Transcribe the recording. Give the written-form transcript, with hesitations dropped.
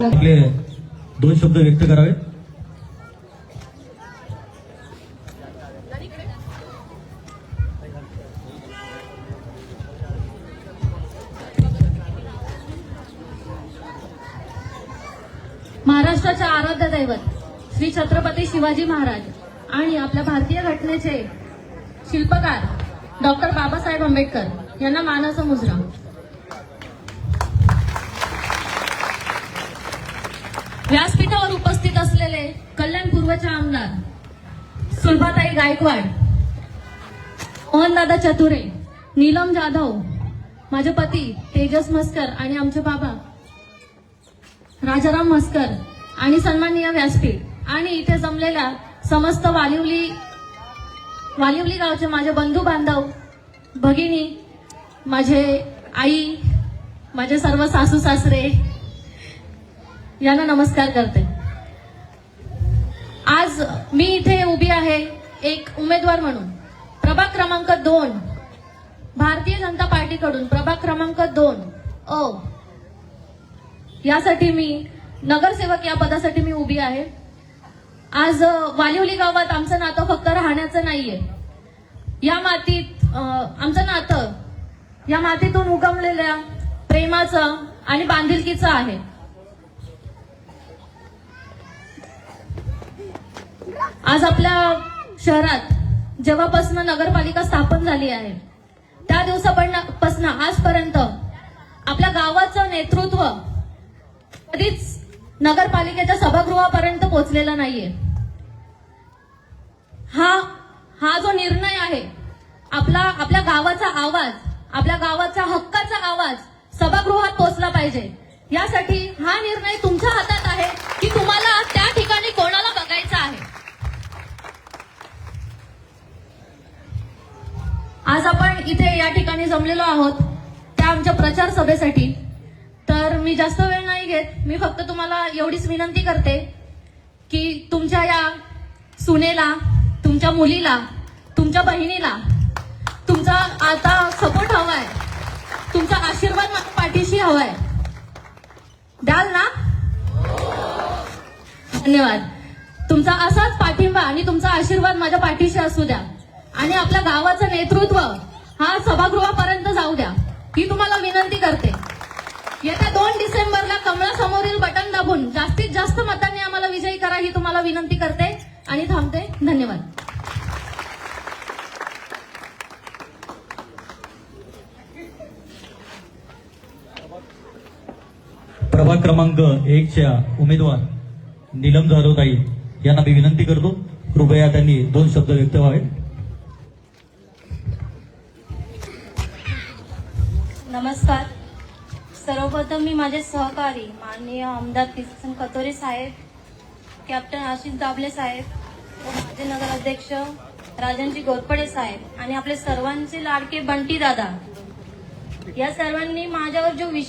आपले दोन शब्द व्यक्त करावे. महाराष्ट्राचे आराध्य दैवत श्री छत्रपती शिवाजी महाराज आणि आपल्या भारतीय घटनेचे शिल्पकार डॉक्टर बाबासाहेब आंबेडकर यांना मानाचा मुजरा. व्यासपीठावर उपस्थित असलेले कल्याण पूर्वचे आमदार सुलभाताई गायकवाड, मोहनदादा चतुरे, नीलम जाधव, माझे पती तेजस मस्कर आणि आमचे बाबा राजाराम मस्कर आणि सन्माननीय व्यासपीठ आणि इथे जमलेल्या समस्त वालिवली गावचे माझे बंधू बांधव, भगिनी, माझे आई, माझे सर्व सासू सासरे यांना नमस्कार करते. आज मी इथे उभी आहे एक उमेदवार म्हणून. प्रभाग क्रमांक 2 भारतीय जनता पार्टीकडून प्रभाग क्रमांक 2 अ यासाठी मी नगरसेवक या पदासाठी मी उभी आहे. आज वालिवली गावात आमचं नातं फक्त राहण्याचं नाहीये. या मातीत आमचं नातं या मातीतून उगमलेल्या प्रेमाचं आणि बांधिलकीचं आहे. आज आपल्या शहरात जेव्हापासून नगरपालिका स्थापन झाली आहे त्या दिवसापासून आजपर्यंत आपल्या गावाचं नेतृत्व कधीच नगरपालिकेच्या सभागृहापर्यंत पोहोचलेला नाहीये. हा जो निर्णय आहे, आपल्या गावाचा आवाज, आपल्या गावाचा हक्काचा आवाज सभागृहात पोहोचला पाहिजे. यासाठी हा निर्णय तुमच्या हातात आहे की तुम्हाला त्या ठिकाणी कोणाला बघायचं आहे. आज आपण इथे या ठिकाणी जमलेलो आहोत त्या आमच्या प्रचार सभेसाठी. तर मी जास्त वेळ नाही घेत. मी फक्त तुम्हाला एवढीच विनंती करते की तुमच्या या सुनेला, तुमच्या मुलीला, तुमच्या बहिणीला तुमचा आता सपोर्ट हवाय, तुमचा आशीर्वाद माझ्या पाठीशी हवाय. द्याल ना? धन्यवाद. तुमचा असाच पाठिंबा आणि तुमचा आशीर्वाद माझ्या पाठीशी असू द्या आणि आपल्या गावाचं नेतृत्व हा सभागृहापर्यंत जाऊ द्या ही तुम्हाला विनंती करते. येत्या 2 डिसेंबरला कमळासमोरील बटन दाबून जास्तीत जास्त मतांनी आम्हाला विजयी करा ही तुम्हाला विनंती करते आणि थांबते. धन्यवाद. प्रभाग क्रमांक 1च्या उमेदवार नीलम जाधवताई यांना मी विनंती करतो, कृपया त्यांनी 2 शब्द व्यक्त व्हावेत. नमस्कार. सर्वप्रथम मी माझे सहकारी माननीय आमदार किसन कथोरे साहेब, कॅप्टन आशिष दाबले साहेब व माझे नगराध्यक्ष राजनजी घोरपडे साहेब आणि आपले सर्वांचे लाडके बंटी दादा या सर्वांनी माझ्यावर जो विश्वास